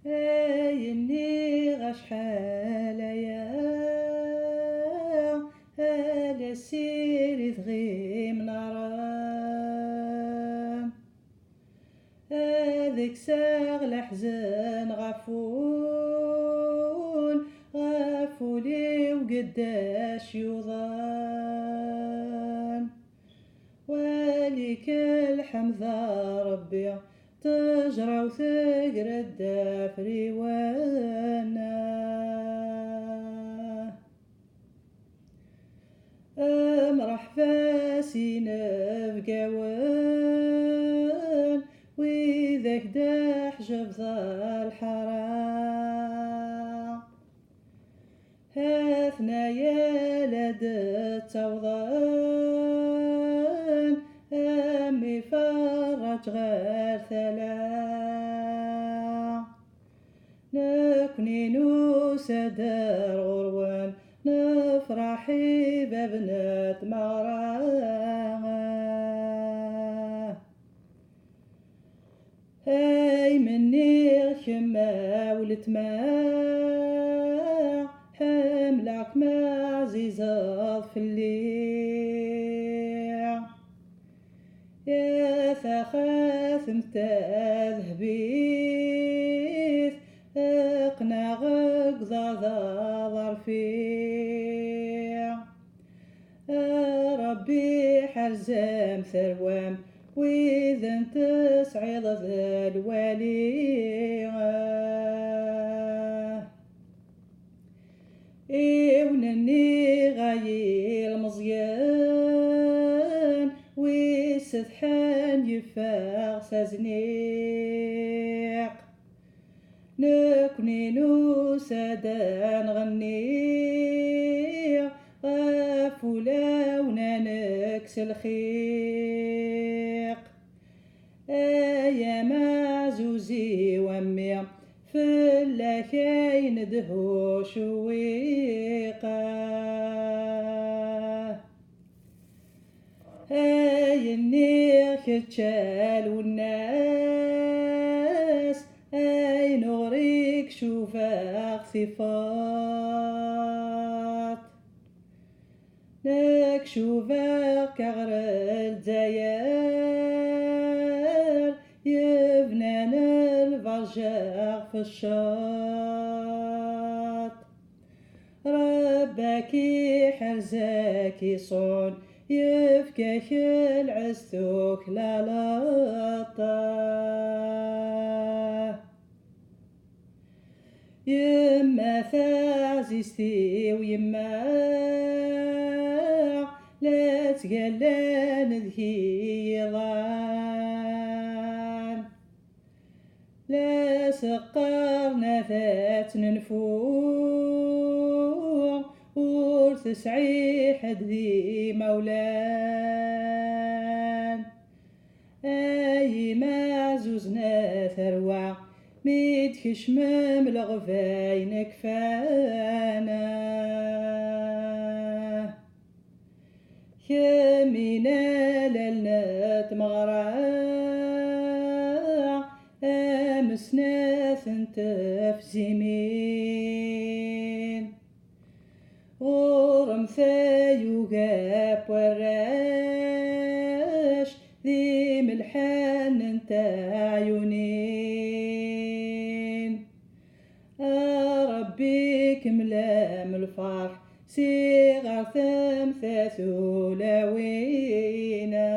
إني غشحال يا هلا سيري ذغيم ناران هذيك ساغ الأحزان غفولي وقداش يوضان وليك الحمد ربي تجرى وثقر الدافري وانا امرح فاسين بقوان وإذا كداح جبض الحرام هاثنا يا لد التوضان أمي فرج غير ثلا نكني نسدر غروان نفرحي ببنت مغراه هاي مني خما ولتما حملك ما عزيزة في الليل يا ثخاث متذهبيث اقنا غقضى ظرفي ربي حرزام ثروام وإذا انت سعيد ذا الوالي ونني غاي المزيان ويستحان يفاغ سازنيق نكني نوسادا نغني غافولا وننكس الخيق يا معزوزي وامي فلاكين دهو شويقه إني كتشال والناس نوريك شوفاك صفات لك شوفاك غير الديار يبنان الفرجاق في الشاط ربك يحرزك يصون يفكك العستوك لا لطاه يما ثازيستي ويما لا تقلان ذهي ضان لا سقرنا ذات ننفوع وتسعي حد ذي مولان أي معزوزنا ثروع ميدك شمام الغفاين كفانا كمينا للنا تمغرا أمسنا ثنتف زمين غورم ثايو قاب وراش ذي ملحان انت عيونين ربي كملام الفرح صغار ثمثاث لاوينا